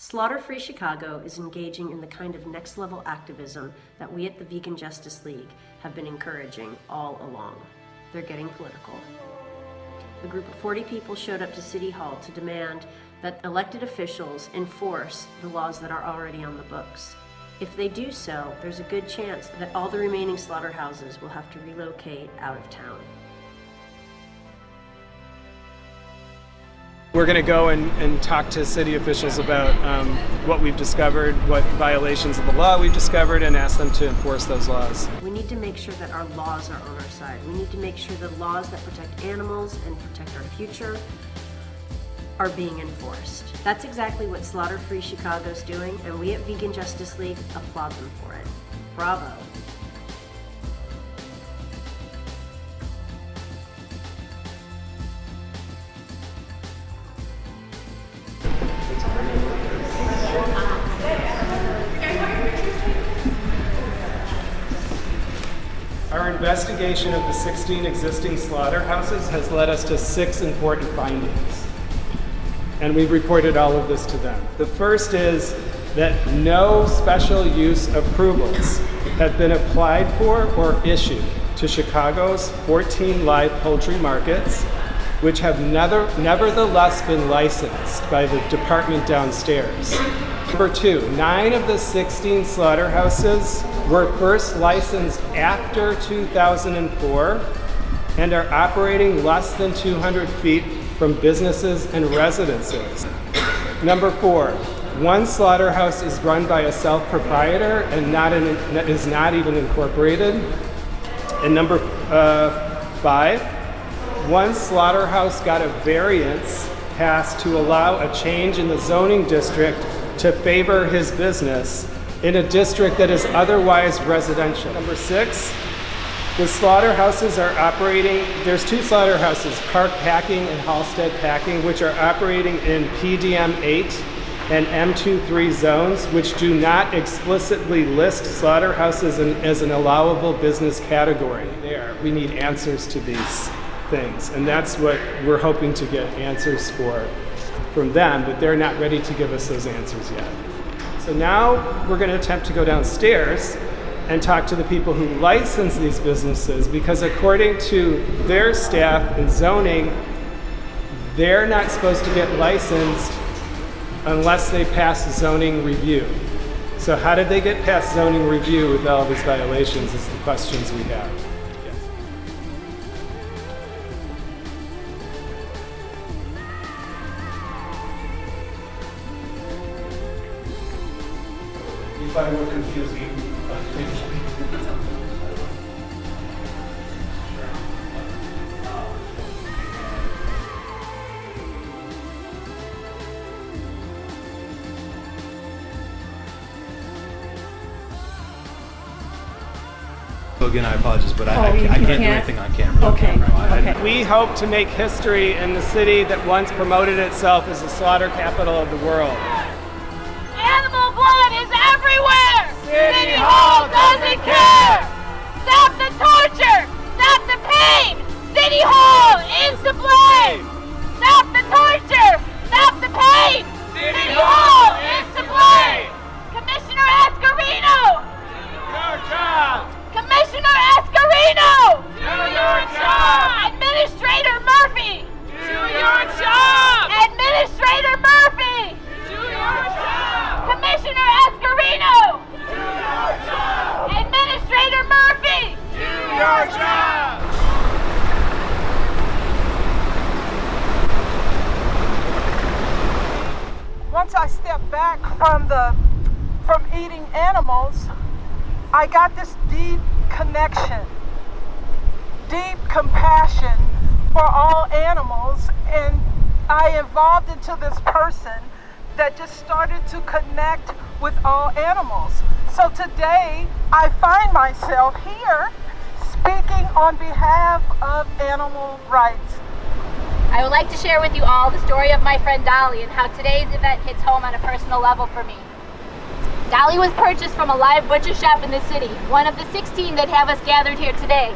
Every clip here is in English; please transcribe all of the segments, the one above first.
Slaughter-Free Chicago is engaging in the kind of next-level activism that we at the Vegan Justice League have been encouraging all along. They're getting political. A group of 40 people showed up to City Hall to demand that elected officials enforce the laws that are already on the books. If they do so, there's a good chance that all the remaining slaughterhouses will have to relocate out of town. We're going to go and talk to city officials about what we've discovered, what violations of the law we've discovered, and ask them to enforce those laws. We need to make sure that our laws are on our side. We need to make sure the laws that protect animals and protect our future are being enforced. That's exactly what Slaughter-Free Chicago's doing, and we at Vegan Justice League applaud them for it. Bravo. Our investigation of the 16 existing slaughterhouses has led us to 6 important findings, and we've reported all of this to them. The first is that no special use approvals have been applied for or issued to Chicago's 14 live poultry markets, which have nevertheless been licensed by the department downstairs. Number 2, 9 of the 16 slaughterhouses were first licensed after 2004 and are operating less than 200 feet from businesses and residences. Number 4, 1 slaughterhouse is run by a self-proprietor and is not even incorporated. And number 5, 1 slaughterhouse got a variance passed to allow a change in the zoning district to favor his business in a district that is otherwise residential. Number 6, the slaughterhouses are operating, there's 2 slaughterhouses, Park Packing and Halstead Packing, which are operating in PDM 8 and M23 zones, which do not explicitly list slaughterhouses as an allowable business category. There, we need answers to these things, and that's what we're hoping to get answers from them, but they're not ready to give us those answers yet. So now we're going to attempt to go downstairs and talk to the people who license these businesses, because according to their staff and zoning, they're not supposed to get licensed unless they pass zoning review. So how did they get past zoning review with all these violations is the questions we have. If I were confusing, again, I apologize, but I can't do anything on camera. Okay. And we hope to make history in the city that once promoted itself as the slaughter capital of the world. Animal blood is everywhere! City Hall doesn't care! Stop the torture! Stop the pain! City Hall is to blame! Stop the torture! Stop the pain! City Hall is to blame! Commissioner Ascarino! Your job! Commissioner Ascarino! Do your job! Administrator Murphy! Do your job! Administrator Murphy! Do your job! Commissioner Ascarino! Do your job! Administrator Murphy! Do your job! Once I stepped back from eating animals, I got this deep connection, deep compassion for all animals, and I evolved into this person that just started to connect with all animals. So today, I find myself here speaking on behalf of animal rights. I would like to share with you all the story of my friend Dolly and how today's event hits home on a personal level for me. Dolly was purchased from a live butcher shop in the city, one of the 16 that have us gathered here today.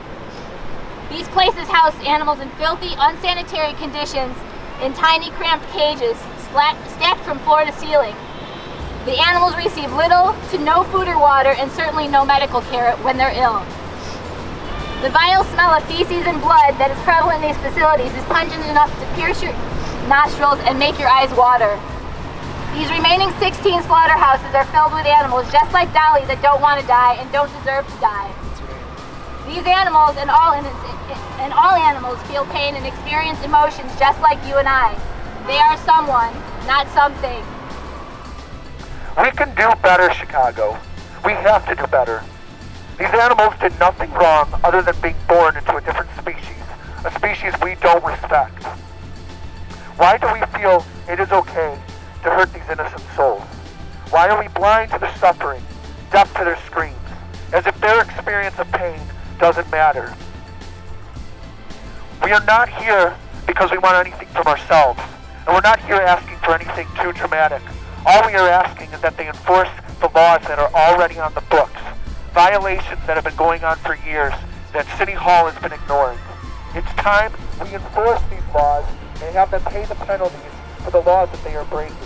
These places house animals in filthy, unsanitary conditions in tiny, cramped cages, stacked from floor to ceiling. The animals receive little to no food or water and certainly no medical care when they're ill. The vile smell of feces and blood that is prevalent in these facilities is pungent enough to pierce your nostrils and make your eyes water. These remaining 16 slaughterhouses are filled with animals just like Dolly that don't want to die and don't deserve to die. These animals and all animals feel pain and experience emotions just like you and I. They are someone, not something. We can do better, Chicago. We have to do better. These animals did nothing wrong other than being born into a different species, a species we don't respect. Why do we feel it is okay to hurt these innocent souls? Why are we blind to their suffering, deaf to their screams, as if their experience of pain doesn't matter? We are not here because we want anything from ourselves, and we're not here asking for anything too dramatic. All we are asking is that they enforce the laws that are already on the books, violations that have been going on for years that City Hall has been ignoring. It's time we enforce these laws and have them pay the penalties for the laws that they are breaking.